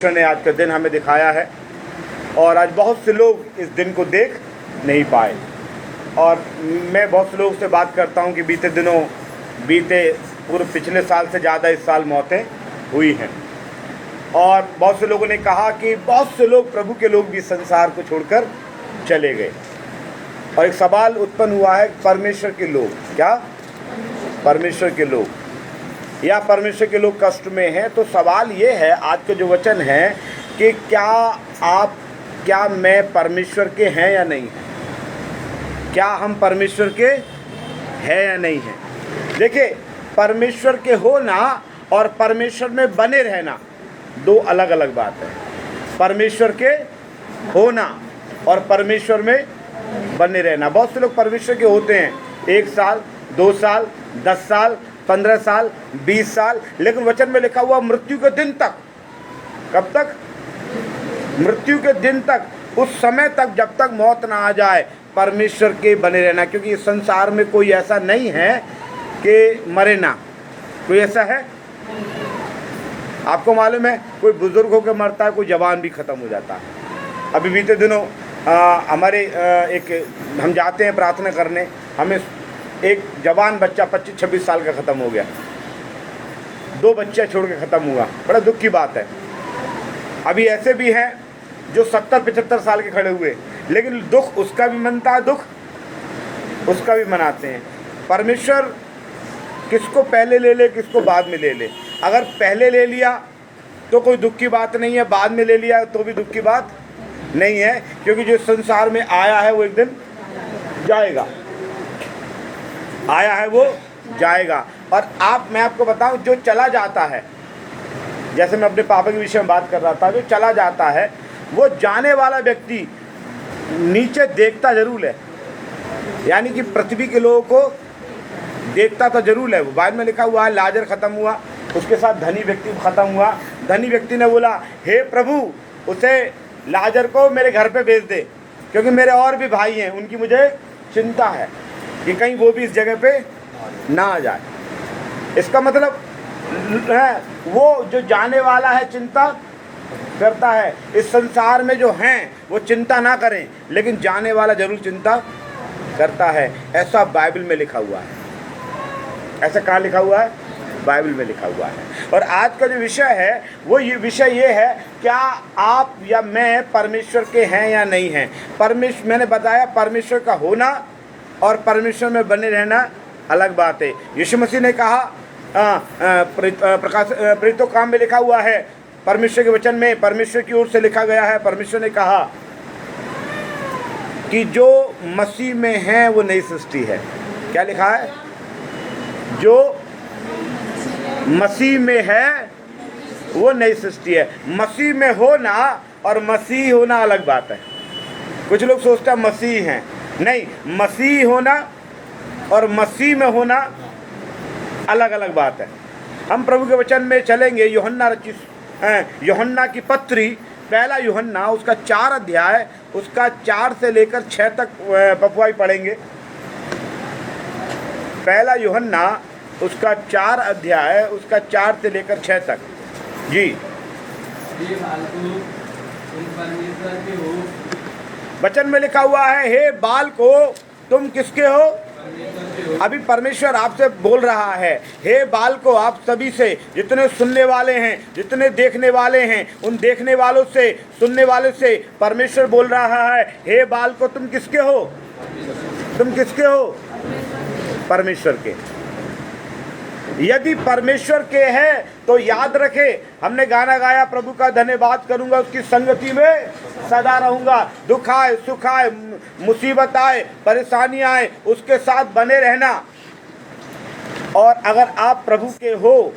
ईश्वर ने आज का दिन हमें दिखाया है और आज बहुत से लोग इस दिन को देख नहीं पाए। और मैं बहुत से लोगों से बात करता हूं कि बीते पिछले साल से ज़्यादा इस साल मौतें हुई हैं। और बहुत से लोगों ने कहा कि बहुत से लोग, प्रभु के लोग भी संसार को छोड़कर चले गए। और एक सवाल उत्पन्न हुआ है, परमेश्वर के लोग क्या, परमेश्वर के लोग या परमेश्वर के लोग कष्ट में हैं। तो सवाल ये है, आज का जो वचन है कि क्या मैं परमेश्वर के हैं या नहीं है, क्या हम परमेश्वर के हैं या नहीं हैं। देखिए, परमेश्वर के होना और परमेश्वर में बने रहना दो अलग अलग बात है। परमेश्वर के होना और परमेश्वर में बने रहना। बहुत से लोग परमेश्वर के होते हैं 1 साल, 2 साल, 10 साल, 15 साल, 20 साल, लेकिन वचन में लिखा हुआ मृत्यु के दिन तक। कब तक? मृत्यु के दिन तक, उस समय तक जब तक मौत ना आ जाए, परमेश्वर के बने रहना। क्योंकि इस संसार में कोई ऐसा नहीं है कि मरे ना। कोई ऐसा है? आपको मालूम है, कोई बुजुर्ग होकर मरता है, कोई जवान भी ख़त्म हो जाता है। अभी बीते दिनों हमारे हम जाते हैं प्रार्थना करने, हमें एक जवान बच्चा 25-26 साल का ख़त्म हो गया। 2 बच्चे छोड़ के ख़त्म हुआ। बड़ा दुख की बात है। अभी ऐसे भी हैं जो 70-75 साल के खड़े हुए, लेकिन दुख उसका भी मनता है, दुख उसका भी मनाते हैं। परमेश्वर किसको पहले ले ले, किसको बाद में ले ले। अगर पहले ले लिया तो कोई दुख की बात नहीं है, बाद में ले लिया तो भी दुख की बात नहीं है। क्योंकि जो संसार में आया है वो एक दिन जाएगा, आया है वो जाएगा। और मैं आपको बताऊं, जो चला जाता है, जैसे मैं अपने पापा के विषय में बात कर रहा था, जो चला जाता है वो जाने वाला व्यक्ति नीचे देखता जरूर है, यानी कि पृथ्वी के लोगों को देखता तो जरूर है। बाद में लिखा हुआ है, लाजर ख़त्म हुआ, उसके साथ धनी व्यक्ति ख़त्म हुआ। धनी व्यक्ति ने बोला, हे प्रभु, उसे लाजर को मेरे घर पे भेज दे, क्योंकि मेरे और भी भाई हैं, उनकी मुझे चिंता है कि कहीं वो भी इस जगह पे ना आ जाए। इसका मतलब है, वो जो जाने वाला है चिंता करता है। इस संसार में जो हैं वो चिंता ना करें, लेकिन जाने वाला जरूर चिंता करता है। ऐसा बाइबल में लिखा हुआ है। ऐसा कहाँ लिखा हुआ है? बाइबल में लिखा हुआ है। और आज का जो विषय है वो विषय ये है, क्या आप या मैं परमेश्वर के हैं या नहीं हैं। मैंने बताया, परमेश्वर का होना और परमेश्वर में बने रहना अलग बात है। यीशु मसीह ने कहा, प्रेरितों काम में लिखा हुआ है, परमेश्वर के वचन में परमेश्वर की ओर से लिखा गया है, परमेश्वर ने कहा कि जो मसीह में है वो नई सृष्टि है। क्या लिखा है? जो मसीह में है वो नई सृष्टि है। मसीह में होना और मसीह होना अलग बात है। कुछ लोग सोचते हैं मसीह हैं, नहीं, मसीह होना और मसीह में होना अलग अलग बात है। हम प्रभु के वचन में चलेंगे। यूहन्ना की पत्री, पहला यूहन्ना, उसका 4 अध्याय, उसका 4 से लेकर 6 तक पपुआई पढ़ेंगे। पहला यूहन्ना, उसका 4 अध्याय, उसका 4 से लेकर 6 तक। जी, वचन में लिखा हुआ है, हे बाल को तुम किसके हो? अभी परमेश्वर आपसे बोल रहा है, हे बाल को, आप सभी से, जितने सुनने वाले हैं, जितने देखने वाले हैं, उन देखने वालों से, सुनने वालों से परमेश्वर बोल रहा है, हे बाल को तुम किसके हो? तुम किसके हो? परमेश्वर के। यदि परमेश्वर के हैं तो याद रखे, हमने गाना गाया, प्रभु का धन्यवाद करूंगा, उसकी संगति में सदा रहूंगा। दुख आए, सुख आए, मुसीबत आए, परेशानी आए, उसके साथ बने रहना। और अगर आप प्रभु के हो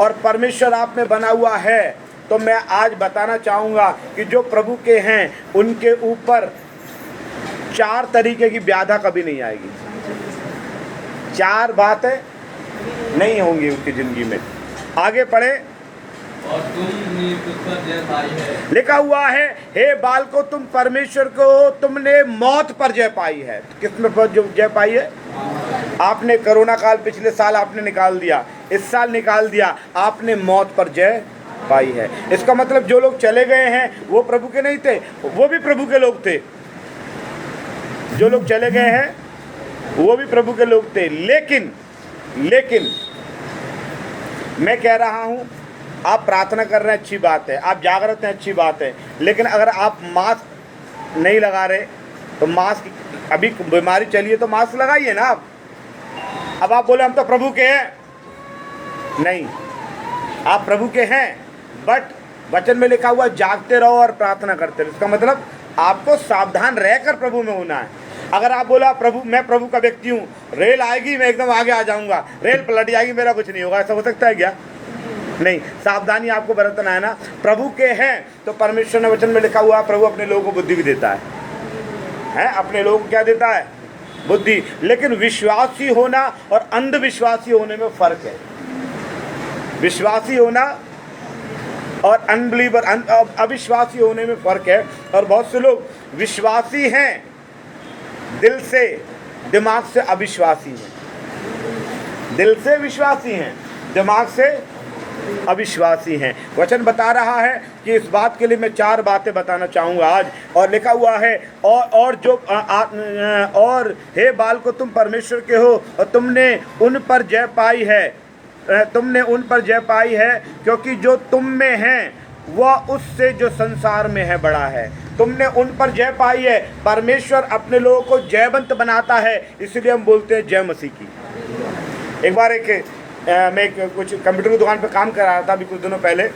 और परमेश्वर आप में बना हुआ है, तो मैं आज बताना चाहूँगा कि जो प्रभु के हैं उनके ऊपर 4 तरीके की व्याधा कभी नहीं आएगी। 4 बातें नहीं होंगी उसकी जिंदगी में। आगे पढ़े। और तुमने तुझ पर जय पाई है। लिखा हुआ है, हे बाल को तुम परमेश्वर को हो, तुमने मौत पर जय पाई है। किस में पर जय पाई है? आपने कोरोना काल पिछले साल आपने निकाल दिया, इस साल निकाल दिया, आपने मौत पर जय पाई है। इसका मतलब जो लोग चले गए हैं वो प्रभु के नहीं थे, वो भी प्रभु के लोग थे। जो लोग चले गए हैं वो भी प्रभु के लोग थे। लेकिन मैं कह रहा हूँ, आप प्रार्थना कर रहे हैं अच्छी बात है, आप जागृत हैं अच्छी बात है, लेकिन अगर आप मास्क नहीं लगा रहे तो मास्क, अभी बीमारी चली है तो मास्क लगाइए ना आप। अब आप बोले हम तो प्रभु के हैं, नहीं, आप प्रभु के हैं, बट वचन में लिखा हुआ जागते रहो और प्रार्थना करते रहो। इसका मतलब आपको सावधान रहकर प्रभु में होना है। अगर आप बोला प्रभु, मैं प्रभु का व्यक्ति हूँ, रेल आएगी मैं एकदम आगे आ जाऊंगा, रेल पलट जाएगी मेरा कुछ नहीं होगा, ऐसा हो सकता है क्या? नहीं, सावधानी आपको बरतना है ना। प्रभु के हैं तो परमेश्वर ने वचन में लिखा हुआ प्रभु अपने लोगों को बुद्धि भी देता है, अपने लोगों को क्या देता है? बुद्धि। लेकिन विश्वासी होना और अंधविश्वासी होने में फर्क है। विश्वासी होना और अनबिलीवर, अविश्वासी होने में फर्क है। और बहुत से लोग विश्वासी हैं दिल से, दिमाग से अविश्वासी हैं। दिल से विश्वासी हैं, दिमाग से अविश्वासी हैं। वचन बता रहा है कि इस बात के लिए मैं 4 बातें बताना चाहूँगा आज। और लिखा हुआ है और हे बालकों तुम परमेश्वर के हो और तुमने उन पर जय पाई है, तुमने उन पर जय पाई है, क्योंकि जो तुम में है वह उससे जो संसार में है बड़ा है। तुमने उन पर जय पाई है। परमेश्वर अपने लोगों को जयवंत बनाता है, इसलिए हम बोलते हैं जय मसीह की। एक बार मैं कुछ कंप्यूटर की दुकान पर काम कर रहा था अभी कुछ दिनों पहले,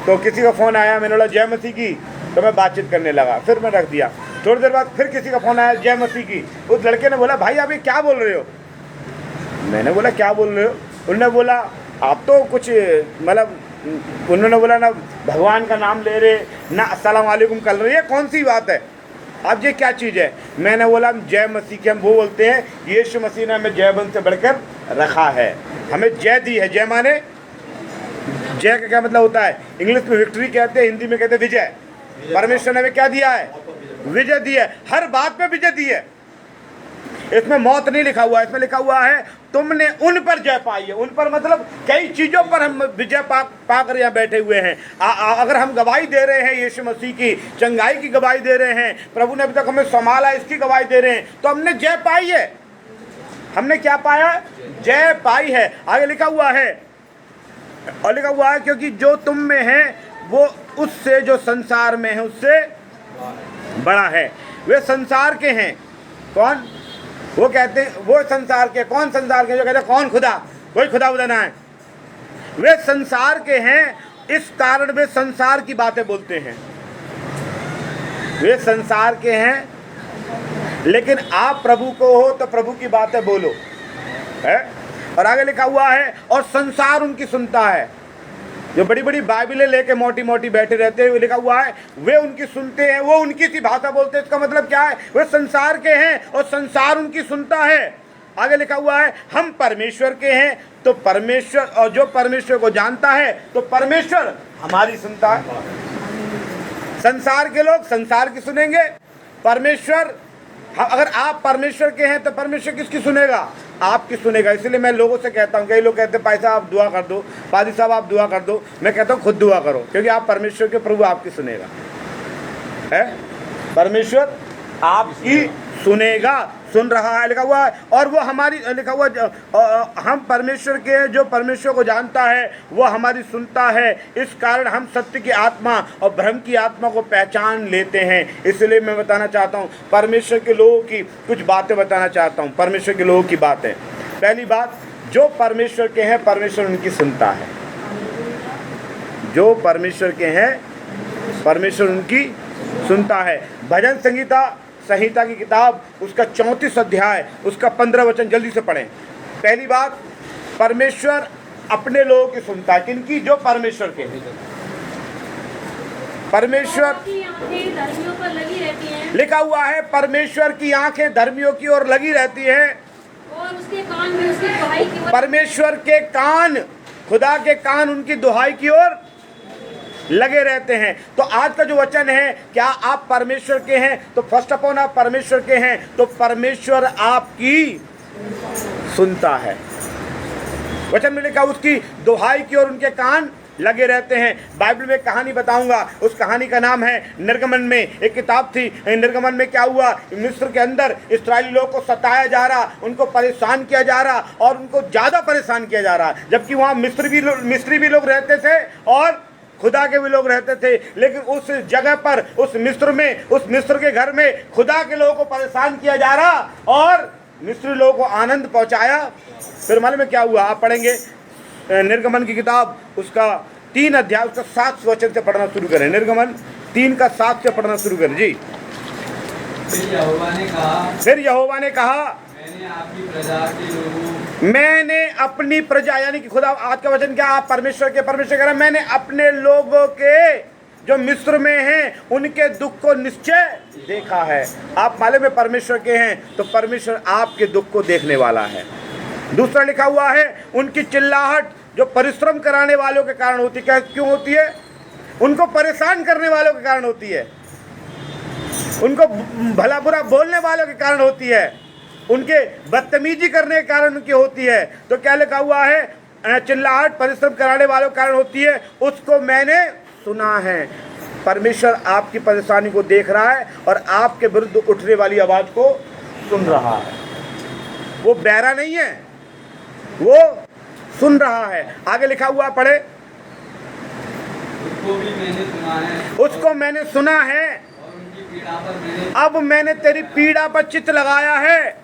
तो किसी का फ़ोन आया, मैंने बोला जय मसीह की, तो मैं बातचीत करने लगा, फिर मैं रख दिया। थोड़ी देर बाद फिर किसी का फ़ोन आया जय मसीह की। उस लड़के ने बोला भाई आप ये क्या बोल रहे हो? मैंने बोला क्या बोल रहे हो? उन्होंने बोला आप तो कुछ मतलब, उन्होंने बोला ना भगवान का नाम ले रहे, ना अस्सलाम वालेकुम कर रहे, ये कौन सी बात है? अब ये क्या चीज़ है? मैंने बोला हम जय मसीह के, हम वो बोलते हैं यीशु मसीह ने हमें जयवंत से बढ़कर रखा है, हमें जय दी है। जय माने, जय का क्या मतलब होता है? इंग्लिश में विक्ट्री कहते हैं, हिंदी में कहते हैं विजय। परमेश्वर ने हमें क्या दिया है? विजय दी है। हर बात में विजय दी है। इसमें मौत नहीं लिखा हुआ है, इसमें लिखा हुआ है तुमने उन पर जय पाई है। उन पर मतलब कई चीज़ों पर हम विजय पाकर यहाँ बैठे हुए हैं। अगर हम गवाही दे रहे हैं यीशु मसीह की, चंगाई की गवाही दे रहे हैं, प्रभु ने अभी तक हमें संभाला इसकी गवाही दे रहे हैं, तो हमने जय पाई है। हमने क्या पाया? जय पाई है। आगे लिखा हुआ है, और लिखा हुआ है क्योंकि जो तुम में है वो उससे जो संसार में है उससे बड़ा है। वे संसार के हैं। कौन? वो कहते हैं वो संसार के। कौन संसार के? जो कहते हैं कौन खुदा, कोई खुदा उदा ना है। वे संसार के हैं, इस कारण वे संसार की बातें बोलते हैं। वे संसार के हैं, लेकिन आप प्रभु को हो तो प्रभु की बातें बोलो, है। और आगे लिखा हुआ है और संसार उनकी सुनता है। जो बड़ी बड़ी बाइबलें लेके मोटी मोटी बैठे रहते हैं, लिखा हुआ है वे उनकी सुनते हैं, वो उनकी सी भाषा बोलते हैं। इसका मतलब क्या है? वे संसार के हैं और संसार उनकी सुनता है। आगे लिखा हुआ है हम परमेश्वर के हैं तो परमेश्वर, और जो परमेश्वर को जानता है तो परमेश्वर हमारी सुनता है। संसार के लोग संसार की सुनेंगे, परमेश्वर, अगर आप परमेश्वर के हैं तो परमेश्वर किसकी सुनेगा? आपकी सुनेगा। इसलिए मैं लोगों से कहता हूँ, कई लोग कहते हैं पैसा आप दुआ कर दो, पादी साहब आप दुआ कर दो। मैं कहता हूँ खुद दुआ करो, क्योंकि आप परमेश्वर के, प्रभु आपकी सुनेगा, है। परमेश्वर आपकी सुनेगा, सुन रहा है, लिखा हुआ है। और वो हमारी, लिखा हुआ हम परमेश्वर के, जो परमेश्वर को जानता है वो हमारी सुनता है। इस कारण हम सत्य की आत्मा और भ्रम की आत्मा को पहचान लेते हैं। इसलिए मैं बताना चाहता हूँ परमेश्वर के लोगों की कुछ बातें बताना चाहता हूँ। परमेश्वर के लोगों की बातें। पहली बात, जो परमेश्वर के हैं परमेश्वर उनकी सुनता है। जो परमेश्वर के हैं परमेश्वर उनकी सुनता है। भजन संहिता की किताब उसका 34 अध्याय उसका 15 वचन जल्दी से पढ़ें। पहली बात, परमेश्वर अपने लोगों की सुनता है। किनकी? जो परमेश्वर के हैं। परमेश्वर की आंखें धर्मियों पर लगी रहती हैं। लिखा हुआ है परमेश्वर की आंखें धर्मियों की ओर लगी रहती हैं और उसके कान भी उसकी दुहाई की ओर। परमेश्वर के कान, खुदा के कान उनकी दुहाई की ओर लगे रहते हैं। तो आज का जो वचन है, क्या आप परमेश्वर के हैं? तो फर्स्ट ऑफ ऑल आप परमेश्वर के हैं तो परमेश्वर आपकी सुनता है। वचन में लिखा उसकी दुहाई की ओर उनके कान लगे रहते हैं। बाइबल में एक कहानी बताऊंगा, उस कहानी का नाम है निर्गमन में एक किताब थी। निर्गमन में क्या हुआ, मिस्र के अंदर इस्राएली लोगों को सताया जा रहा, उनको परेशान किया जा रहा और उनको ज़्यादा परेशान किया जा रहा, जबकि वहाँ मिस्री भी लोग रहते थे और खुदा के भी लोग रहते थे। लेकिन उस जगह पर, उस मिस्र के घर में खुदा के लोगों को परेशान किया जा रहा और मिस्री लोगों को आनंद पहुंचाया। फिर मालूम में क्या हुआ, आप पढ़ेंगे निर्गमन की किताब उसका 3 अध्याय उसका 7 वचन से पढ़ना शुरू करें। निर्गमन 3 का 7 से पढ़ना शुरू करें जी। फिर यहोवा ने कहा, मैंने आपकी प्रजा के लोगों, मैंने अपनी प्रजा, यानी कि खुदा, आज का वचन क्या, आप परमेश्वर कह रहे हैं, मैंने अपने लोगों के जो मिस्र में हैं उनके दुख को निश्चय देखा है। आप मालूम में परमेश्वर के हैं तो परमेश्वर आपके दुख को देखने वाला है। दूसरा लिखा हुआ है, उनकी चिल्लाहट जो परिश्रम कराने वालों के कारण होती है। क्यों होती है? उनको परेशान करने वालों के कारण होती है, उनको भला बुरा बोलने वालों के कारण होती है, उनके बदतमीजी करने के कारण उनकी होती है। तो क्या लिखा हुआ है, चिल्लाहट परिश्रम कराने वालों के कारण होती है, उसको मैंने सुना है। परमेश्वर आपकी परेशानी को देख रहा है और आपके विरुद्ध उठने वाली आवाज को सुन रहा है। वो बहरा नहीं है, वो सुन रहा है। आगे लिखा हुआ पढ़े, उसको भी मैंने सुना है, उसको मैंने सुना है, और उनकी पीड़ा पर मैंने, अब मैंने तेरी पीड़ा पर चित्त लगाया है।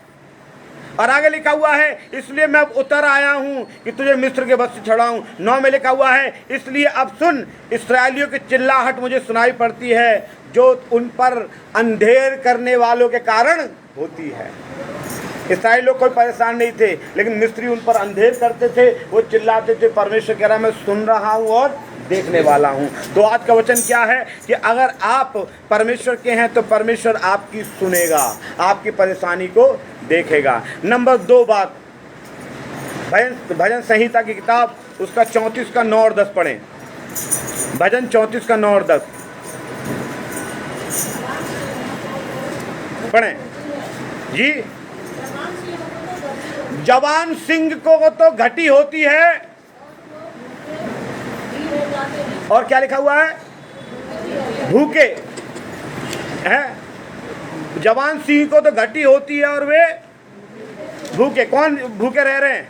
और आगे लिखा हुआ है, इसलिए मैं अब उतर आया हूँ कि तुझे मिस्र के बस से छुड़ाऊं। 9 में लिखा हुआ है, इसलिए अब सुन, इस्राएलियों की चिल्लाहट मुझे सुनाई पड़ती है जो उन पर अंधेर करने वालों के कारण होती है। इस्राएली लोग कोई परेशान नहीं थे, लेकिन मिस्री उन पर अंधेर करते थे, वो चिल्लाते थे। परमेश्वर कह रहा मैं सुन रहा हूँ और देखने वाला हूँ। तो आज का वचन क्या है कि अगर आप परमेश्वर के हैं तो परमेश्वर आपकी सुनेगा, आपकी परेशानी को देखेगा। नंबर 2 बात, भजन संहिता की किताब उसका 34 का 9 और 10 पढ़ें। भजन 34 का 9 और 10 पढ़ें जी। जवान सिंह को तो घटी होती है, और क्या लिखा हुआ है, भूखे हैं। जवान सिंह को तो घटी होती है और वे भूखे। कौन भूखे रह रहे हैं?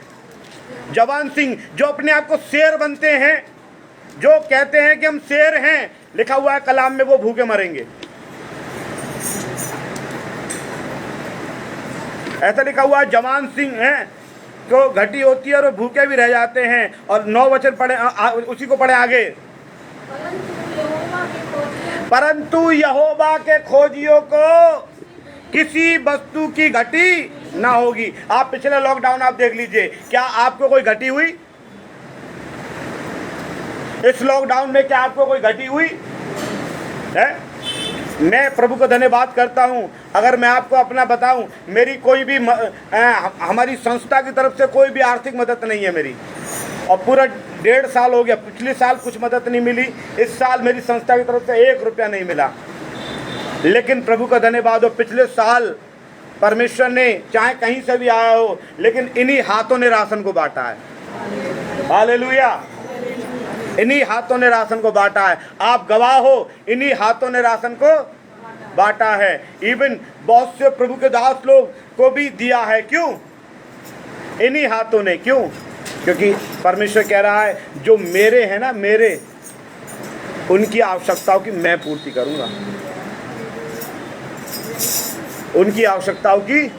जवान सिंह जो अपने आप को शेर बनते हैं, जो कहते हैं कि हम शेर हैं, लिखा हुआ है कलाम में, वो भूखे मरेंगे। ऐसा लिखा हुआ है, जवान सिंह हैं तो घटी होती है और वो भूखे भी रह जाते हैं। और 9 वचन पढ़े, उसी को पढ़े आगे, परंतु यहोवा के खोजियों को किसी वस्तु की घटी ना होगी। आप पिछले लॉकडाउन आप देख लीजिए, क्या आपको कोई घटी हुई? इस लॉकडाउन में क्या आपको कोई घटी हुई है? मैं प्रभु को धन्यवाद करता हूं। अगर मैं आपको अपना बताऊं, मेरी कोई भी हमारी संस्था की तरफ से कोई भी आर्थिक मदद नहीं है मेरी, और पूरा 1.5 साल हो गया। पिछले साल कुछ मदद नहीं मिली, इस साल मेरी संस्था की तरफ से 1 रुपया नहीं मिला। लेकिन प्रभु का धन्यवाद हो, पिछले साल परमेश्वर ने, चाहे कहीं से भी आया हो, लेकिन इन्हीं हाथों ने राशन को बांटा है। हालेलुया, इन्हीं हाथों ने राशन को बांटा है। आप गवाह हो, इन्हीं हाथों ने राशन को बांटा है। इवन बहुत से प्रभु के दास लोग को भी दिया है। क्यों? इन्हीं हाथों ने। क्यों? क्योंकि परमेश्वर कह रहा है जो मेरे हैं ना, मेरे, उनकी आवश्यकताओं की मैं पूर्ति करूंगा, उनकी आवश्यकताओं की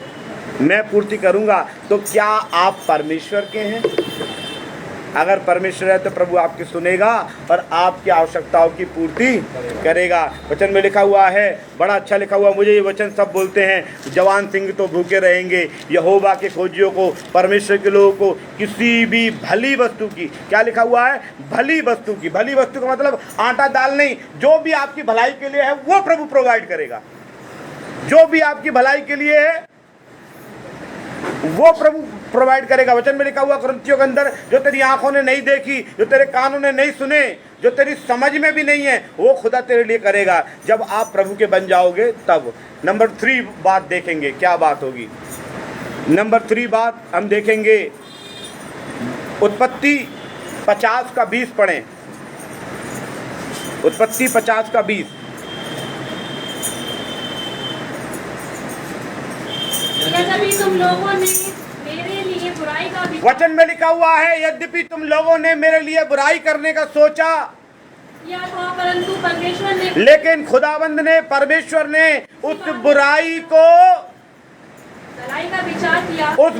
मैं पूर्ति करूंगा। तो क्या आप परमेश्वर के हैं? अगर परमेश्वर है तो प्रभु आपकी सुनेगा और आपकी आवश्यकताओं की पूर्ति करेगा। वचन में लिखा हुआ है, बड़ा अच्छा लिखा हुआ, मुझे ये वचन सब बोलते हैं, जवान सिंह तो भूखे रहेंगे, यहोवा के खोजियों को, परमेश्वर के लोगों को किसी भी भली वस्तु की, क्या लिखा हुआ है, भली वस्तु की। भली वस्तु का मतलब आटा दाल नहीं, जो भी आपकी भलाई के लिए है वो प्रभु प्रोवाइड करेगा। जो भी आपकी भलाई के लिए है वो प्रभु प्रोवाइड करेगा। वचन में लिखा हुआ कुरिन्थियों के अंदर, जो तेरी आंखों ने नहीं देखी, जो तेरे कानों ने नहीं सुने, जो तेरी समझ में भी नहीं है, वो खुदा तेरे लिए करेगा जब आप प्रभु के बन जाओगे तब। नंबर 3 बात देखेंगे, क्या बात होगी? नंबर 3 बात हम देखेंगे, उत्पत्ति 50 का 20 पढ़ें। उत्पत्ति 50 का 20। यद्यपि तुम लोगों ने मेरे लिए बुराई का विचार वचन में लिखा हुआ है, यद्यपि तुम लोगों ने मेरे लिए बुराई करने का सोचा, किया था, परंतु परमेश्वर ने लेकिन खुदाबंद ने, परमेश्वर ने उस बुराई को, भलाई का विचार किया। उस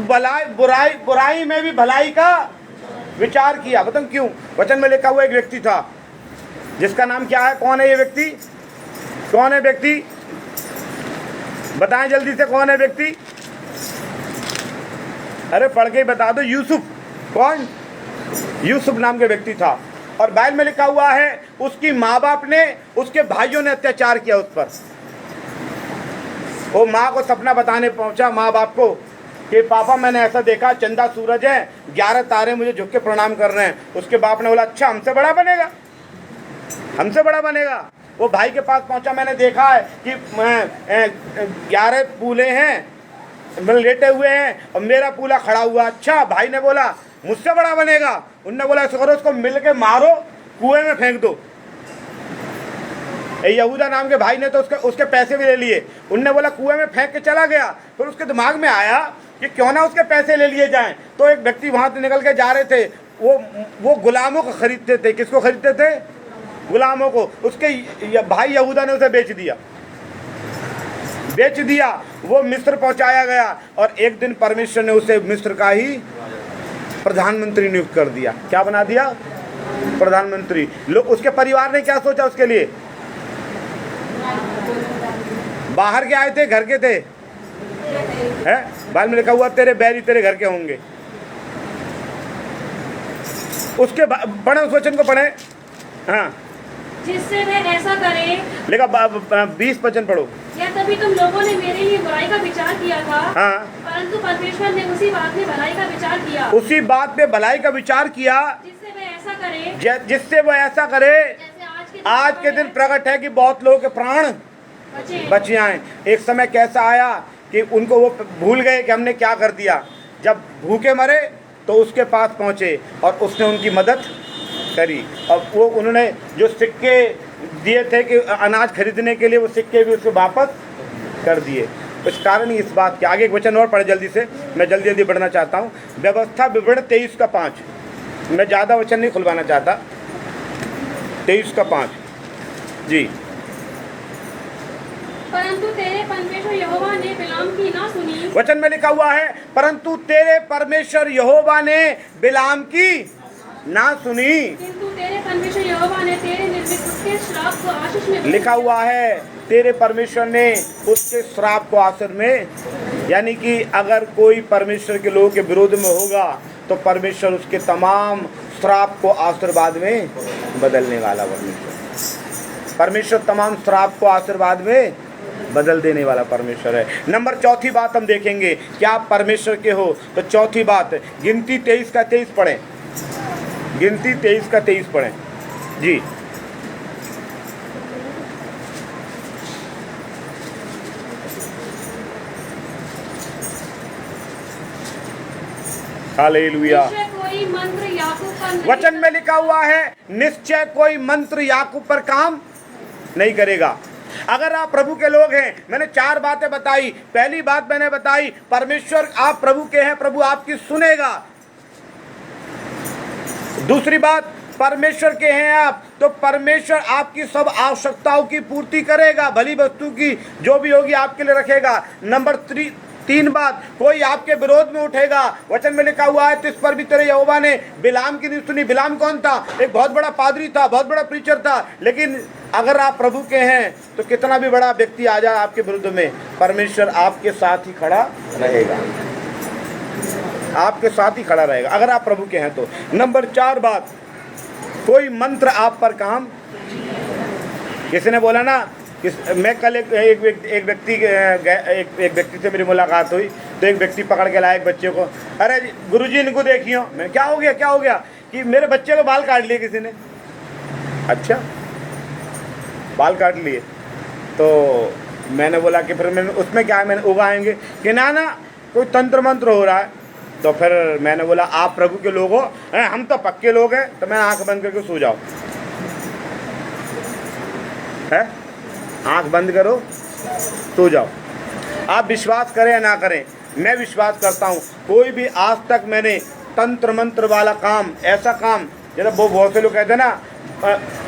बुराई में भी भलाई का विचार किया। बताऊं क्यों? वचन में लिखा हुआ एक व्यक्ति था जिसका नाम क्या है? कौन है ये व्यक्ति? कौन है व्यक्ति? बताएं जल्दी से, कौन है व्यक्ति? अरे पढ़ के ही बता दो। यूसुफ। कौन? यूसुफ नाम के व्यक्ति था। और बाइबल में लिखा हुआ है उसकी माँ बाप ने, उसके भाइयों ने अत्याचार किया उस पर। वो माँ को सपना बताने पहुंचा, माँ बाप को, कि पापा मैंने ऐसा देखा, चंदा सूरज है, 11 तारे मुझे झुक के प्रणाम कर रहे हैं। उसके बाप ने बोला अच्छा हमसे बड़ा बनेगा, हमसे बड़ा बनेगा। वो भाई के पास पहुंचा, मैंने देखा है कि 11 पूले हैं, मतलब लेटे हुए हैं और मेरा पूला खड़ा हुआ। अच्छा, भाई ने बोला मुझसे बड़ा बनेगा। उनने बोला ऐसा करो, उसको मिल के मारो, कुएं में फेंक दो। यहूदा नाम के भाई ने तो उसके पैसे भी ले लिए। उनने बोला कुएं में फेंक के चला गया। फिर उसके दिमाग में आया कि क्यों ना उसके पैसे ले लिए जाएं। तो एक व्यक्ति वहां से निकल के जा रहे थे, वो गुलामों को खरीदते थे। किसको खरीदते थे? गुलामों को। उसके भाई यहूदा ने उसे बेच दिया, बेच दिया। वो मिस्र पहुंचाया गया और एक दिन परमेश्वर ने उसे मिस्र का ही प्रधानमंत्री नियुक्त कर दिया। क्या बना दिया? प्रधानमंत्री। लोग, उसके परिवार ने क्या सोचा उसके लिए? बाहर के आए थे, घर के थे? है बाइबल में लिखा हुआ तेरे बैरी तेरे घर के होंगे। उसके पढ़े, उस वचन को पढ़े। हाँ, जिससे वे ऐसा करे, लिखा 20 पढ़ो। या तभी तुम लोगों ने मेरे लिए बुराई का विचार किया था, हाँ, परंतु परमेश्वर ने उसी बात में भलाई का विचार किया, उसी बात पे भलाई का विचार किया, जिससे वे ऐसा करे, जिससे वो ऐसा करे। जैसे आज के दिन प्रकट है कि बहुत लोगों के प्राण बच जाएं। एक समय कैसा आया कि उनको वो भूल गए कि हमने क्या कर दिया। जब भूखे मरे तो उसके पास पहुंचे और उसने उनकी मदद करी। और वो उन्होंने जो सिक्के दिए थे कि अनाज खरीदने के लिए, वो सिक्के भी उसको वापस कर दिए। इस कारण ही इस बात के आगे एक वचन और पढ़े जल्दी से, मैं जल्दी जल्दी बढ़ना चाहता हूँ। व्यवस्था विवरण 23 का 5। मैं ज़्यादा वचन नहीं खुलवाना चाहता। 23 का 5 जी। परंतु तेरे परमेश्वर यहोवा ने बिलाम की ना सुनी। वचन में लिखा हुआ है परंतु तेरे परमेश्वर यहोवा ने बिलाम की ना सुनी। किंतु तेरे परमेश्वर यहोवा ने तेरे निर्मित उसके श्राप को आशीष में, लिखा हुआ है तेरे परमेश्वर ने उसके श्राप को आशीष में। यानी कि अगर कोई परमेश्वर के लोगों के विरोध में होगा तो परमेश्वर उसके तमाम श्राप को आशीर्वाद में बदलने वाला परमेश्वर तमाम श्राप को आशीर्वाद में बदल देने वाला परमेश्वर है। नंबर चौथी बात हम देखेंगे कि आप परमेश्वर के हो। तो चौथी बात, गिनती 23 का 23 पढ़ें। गिनती 23 का 23 पढ़ें जी। हालेलुया। कोई मंत्र याकूब पर वचन में लिखा हुआ है निश्चय कोई मंत्र याकूब पर काम नहीं करेगा। अगर आप प्रभु के लोग हैं, मैंने 4 बातें बताई। पहली बात मैंने बताई परमेश्वर, आप प्रभु के हैं, प्रभु आपकी सुनेगा। दूसरी बात, परमेश्वर के हैं आप तो परमेश्वर आपकी सब आवश्यकताओं की पूर्ति करेगा, भली वस्तु की जो भी होगी आपके लिए रखेगा। नंबर 3 बात, कोई आपके विरोध में उठेगा। वचन में लिखा हुआ है तो इस पर भी तेरे यहोवा ने बिलाम की नहीं सुनी। बिलाम कौन था? एक बहुत बड़ा पादरी था, बहुत बड़ा प्रीचर था। लेकिन अगर आप प्रभु के हैं तो कितना भी बड़ा व्यक्ति आ जाए आपके विरुद्ध में, परमेश्वर आपके साथ ही खड़ा रहेगा, आपके साथ ही खड़ा रहेगा अगर आप प्रभु के हैं तो। नंबर 4 बात, कोई मंत्र आप पर काम, किसी ने बोला ना कि मैं कल एक व्यक्ति से मेरी मुलाकात हुई तो एक व्यक्ति पकड़ के लाया एक बच्चे को। अरे गुरुजी इनको देखियो। मैं क्या हो गया कि मेरे बच्चे को बाल काट लिए किसी ने। अच्छा, बाल काट लिए। तो मैंने बोला कि फिर मैंने उसमें क्या है, मैंने उगाएंगे कि ना कोई तंत्र मंत्र हो रहा है। तो फिर मैंने बोला आप प्रभु के लोग हो? हम तो पक्के लोग हैं। तो मैं आंख बंद करके सो जाओ। है? आंख बंद करो, सो जाओ। आप विश्वास करें या ना करें, मैं विश्वास करता हूँ कोई भी आज तक मैंने तंत्र मंत्र वाला काम, ऐसा काम, जैसे वो बहुत से लोग कहते हैं ना,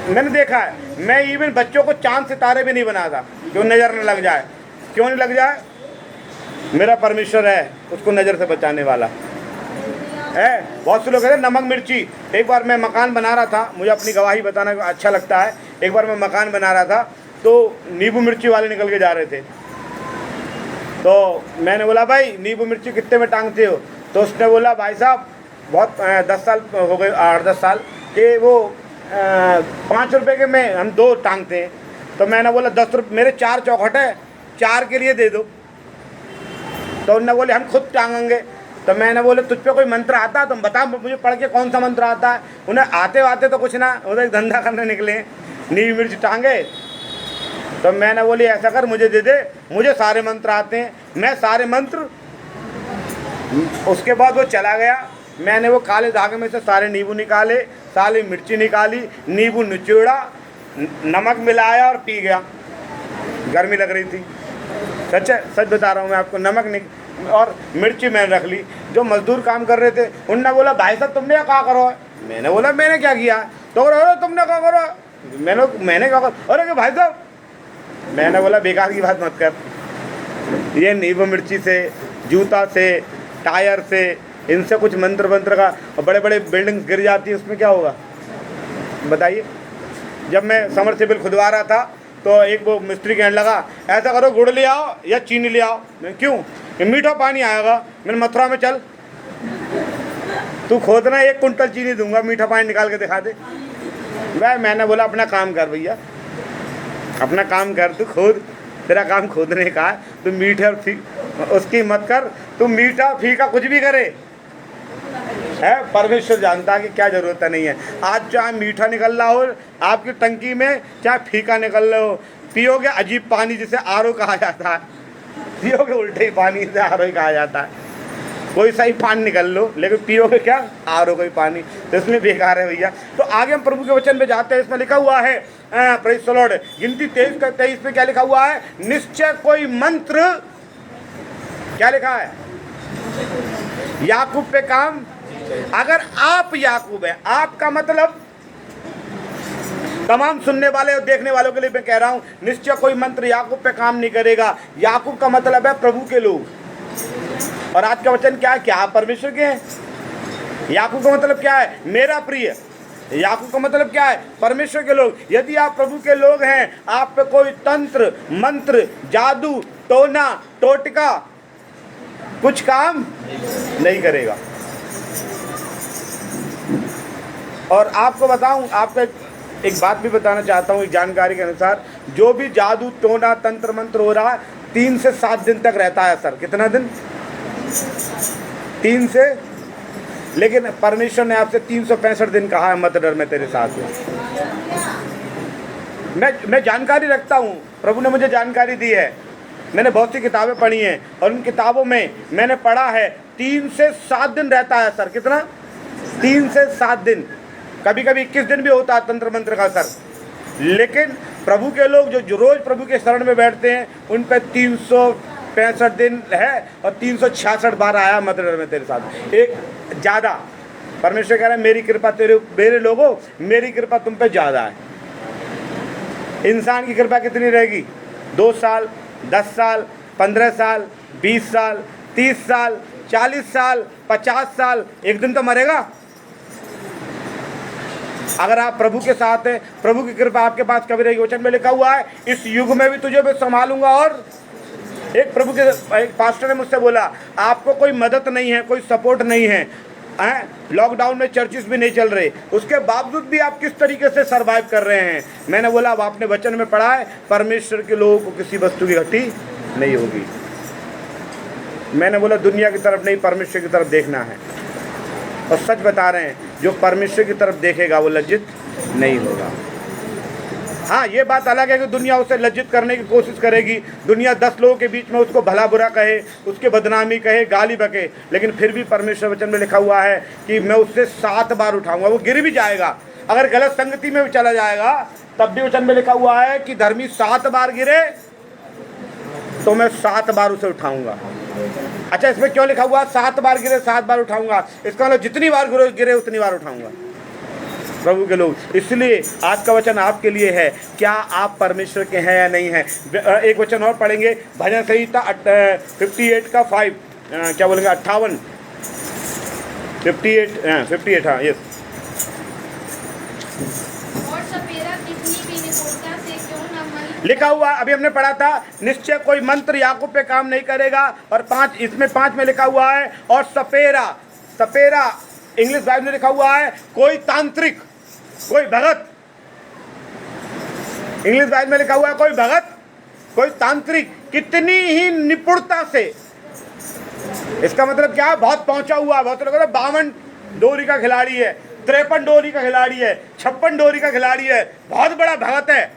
मैंने देखा है, मैं इवन बच्चों को चांद सितारे भी नहीं बनाता, क्यों नज़र न लग जाए। क्यों नहीं लग जाए? मेरा परमेश्वर है उसको नज़र से बचाने वाला है। बहुत से लोग कहते हैं नमक मिर्ची। एक बार मैं मकान बना रहा था, मुझे अपनी गवाही बताना अच्छा लगता है। एक बार मैं मकान बना रहा था तो नींबू मिर्ची वाले निकल के जा रहे थे, तो मैंने बोला भाई नींबू मिर्ची कितने में टांगते हो? तो उसने बोला भाई साहब बहुत 10 साल हो गए, 8-10 साल के, वो 5 रुपये के में हम 2 टांगते हैं। तो मैंने बोला 10 रुपये, मेरे 4 चौखट है, 4 के लिए दे दो। तो उन्होंने बोले हम खुद टांगेंगे। तो मैंने बोले तुझ पे कोई मंत्र आता है? तुम बता मुझे, पढ़ के कौन सा मंत्र आता है? उन्हें आते तो कुछ ना, उधर धंधा करने निकले, नींबू मिर्च टांगे। तो मैंने बोली ऐसा कर, मुझे दे दे, मुझे सारे मंत्र आते हैं, मैं सारे मंत्र। उसके बाद वो चला गया, मैंने वो काले धागे में से सारे नींबू निकाले, सारी मिर्ची निकाली, नींबू निचोड़ा, नमक मिलाया और पी गया। गर्मी लग रही थी, सच है, सच बता रहा हूँ मैं आपको। नमक और मिर्ची मैंने रख ली। जो मजदूर काम कर रहे थे उनने बोला भाई साहब तुमने क्या करो है? मैंने बोला मैंने क्या किया? तो अरे तुमने क्या करो? मैंने क्या करो? अरे भाई साहब, मैंने बोला बेकार की बात मत कर। ये नींबू मिर्ची से, जूता से, टायर से, इनसे कुछ मंत्र वंत्र का, और बड़े बड़े बिल्डिंग्स गिर जाती है, उसमें क्या होगा बताइए। जब मैं समरसेबल खुदवा रहा था तो एक वो मिस्त्री कहने लगा ऐसा करो गुड़ ले आओ या चीनी ले आओ। मैं क्यों? ये मीठा पानी आएगा। मैंने मथुरा में चल, तू खोदना, 1 कुंटल चीनी दूंगा, मीठा पानी निकाल के दिखा दे। मैंने बोला अपना काम कर भैया, अपना काम कर, तू खोद, तेरा काम खोदने का है। तू मीठा उसकी मत कर, तू मीठा फीका कुछ भी करे है, परमेश्वर जानता है कि क्या ज़रूरत नहीं है। आज चाहे मीठा निकल रहा हो आपकी टंकी में, चाहे फीका निकल रहा हो, पियोगे अजीब पानी जिसे आरओ कहा जाता है, पियोगे उल्टे ही पानी से आरओ कहा जाता है। कोई सही पानी निकल लो, लेकिन पियोगे क्या? आरओ का ही पानी, तो इसमें बेकार है भैया। तो आगे हम प्रभु के वचन पे जाते हैं। इसमें लिखा हुआ है प्रेज़ द लॉर्ड, गिनती 23 में क्या लिखा हुआ है? निश्चय कोई मंत्र, क्या लिखा है? याकूब पे काम। अगर आप याकूब है, आपका मतलब तमाम सुनने वाले और देखने वालों के लिए मैं कह रहा हूं, निश्चय कोई मंत्र याकूब पे काम नहीं करेगा। याकूब का मतलब है प्रभु के लोग। और आज का वचन क्या है? क्या आप परमेश्वर के हैं? याकूब का मतलब क्या है? मेरा प्रिय। याकूब का मतलब क्या है? परमेश्वर के लोग। यदि आप प्रभु के लोग हैं, आप पे कोई तंत्र मंत्र, जादू, टोना टोटका कुछ काम नहीं करेगा। और आपको बताऊं, आपको एक बात भी बताना चाहता हूं, एक जानकारी के अनुसार, जो भी जादू टोना तंत्र मंत्र हो रहा है 3 से 7 दिन तक रहता है असर। कितना दिन? 3 से, लेकिन परमेश्वर ने आपसे 365 दिन कहा है मत डर, मैं तेरे साथ हूँ। मैं जानकारी रखता हूँ, प्रभु ने मुझे जानकारी दी है। मैंने बहुत सी किताबें पढ़ी हैं और उन किताबों में मैंने पढ़ा है 3 से 7 दिन रहता है असर। कितना? 3 से 7 दिन, कभी कभी 21 दिन भी होता है तंत्र मंत्र का असर। लेकिन प्रभु के लोग जो रोज़ प्रभु के शरण में बैठते हैं, उन पर 365 दिन है और 366 बार आया मत डर मैं तेरे साथ। एक ज़्यादा परमेश्वर कह रहा है मेरी कृपा मेरे लोगों, मेरी कृपा तुम पे ज़्यादा है। इंसान की कृपा कितनी रहेगी? 2 साल, 10 साल, 15 साल, 20 साल, 30 साल, 40 साल, 50 साल, एक दिन तो मरेगा। अगर आप प्रभु के साथ हैं, प्रभु की कृपा आपके पास कभी रहेगी। वचन में लिखा हुआ है इस युग में भी तुझे मैं संभालूंगा। और एक प्रभु के एक पास्टर ने मुझसे बोला आपको कोई मदद नहीं है, कोई सपोर्ट नहीं है, लॉकडाउन में चर्चिस भी नहीं चल रहे, उसके बावजूद भी आप किस तरीके से सर्वाइव कर रहे हैं। मैंने बोला अब आपने वचन में पढ़ा है परमेश्वर के लोगों को किसी वस्तु की घटी नहीं होगी। मैंने बोला दुनिया की तरफ नहीं, परमेश्वर की तरफ देखना है। और सच बता रहे हैं, जो परमेश्वर की तरफ देखेगा वो लज्जित नहीं होगा। हाँ, ये बात अलग है कि दुनिया उसे लज्जित करने की कोशिश करेगी, दुनिया 10 लोगों के बीच में उसको भला बुरा कहे, उसके बदनामी कहे, गाली बके, लेकिन फिर भी परमेश्वर वचन में लिखा हुआ है कि मैं उससे 7 बार उठाऊंगा। वो गिर भी जाएगा, अगर गलत संगति में भी चला जाएगा तब भी वचन में लिखा हुआ है कि धर्मी 7 बार गिरे तो मैं 7 बार उसे उठाऊंगा। अच्छा, इसमें क्यों लिखा हुआ 7 बार गिरे 7 बार उठाऊंगा? इसका मतलब जितनी बार गिरे उतनी बार उठाऊंगा। प्रभु के लोग, इसलिए आज का वचन आपके लिए है, क्या आप परमेश्वर के हैं या नहीं हैं। एक वचन और पढ़ेंगे, भजन संहिता 58 का 5, क्या बोलेंगे 58, 58 हाँ यस। और सपेरा कितनी भी निपुणता से क्यों न मन लिखा हुआ, अभी हमने पढ़ा था, निश्चय कोई मंत्र याकूब पे काम नहीं करेगा। और 5 इसमें 5 में लिखा हुआ है, और सपेरा, सपेरा इंग्लिश बाइबल में लिखा हुआ है कोई तांत्रिक, कोई भगत। इंग्लिश बाइबल में लिखा हुआ है कोई भगत, कोई तांत्रिक, कितनी ही निपुणता से। इसका मतलब क्या है? बहुत पहुंचा हुआ। बहुत लोग 52 डोरी का खिलाड़ी है, 53 डोरी का खिलाड़ी है, 56 डोरी का खिलाड़ी है, बहुत बड़ा भगत है।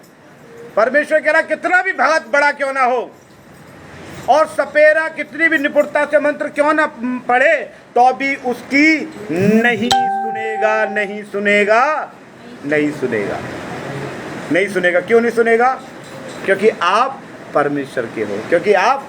परमेश्वर कह रहा कितना भी भगत बड़ा क्यों ना हो, और सपेरा कितनी भी निपुणता से मंत्र क्यों ना पढ़े, तो भी उसकी नहीं सुनेगा, नहीं सुनेगा, नहीं सुनेगा, नहीं सुनेगा। क्यों नहीं सुनेगा? क्योंकि आप परमेश्वर के हो, क्योंकि आप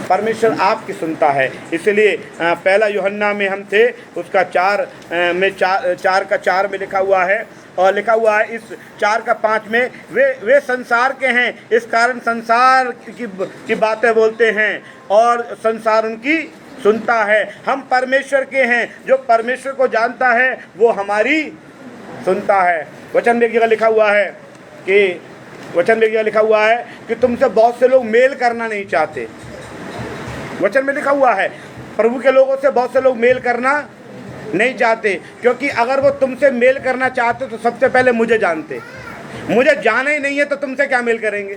परमेश्वर आपकी सुनता है। इसलिए पहला यूहन्ना में हम थे, उसका 4 में 4 का 4 में लिखा हुआ है, और लिखा हुआ है इस 4 का 5 में, वे संसार के हैं, इस कारण संसार की बातें बोलते हैं और संसार उनकी सुनता है। हम परमेश्वर के हैं, जो परमेश्वर को जानता है वो हमारी सुनता है। वचन में लिखा हुआ है कि वचन में लिखा हुआ है कि तुमसे बहुत से लोग मेल करना नहीं चाहते। वचन में लिखा हुआ है प्रभु के लोगों से बहुत से लोग मेल करना नहीं चाहते, क्योंकि अगर वो तुमसे मेल करना चाहते तो सबसे पहले मुझे जानते। मुझे जाना ही नहीं है तो तुमसे क्या मेल करेंगे?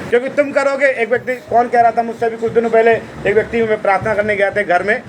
क्योंकि तुम करोगे। एक व्यक्ति, कौन कह रहा था मुझसे भी कुछ दिनों पहले, एक व्यक्ति, मैं प्रार्थना करने गया था घर में,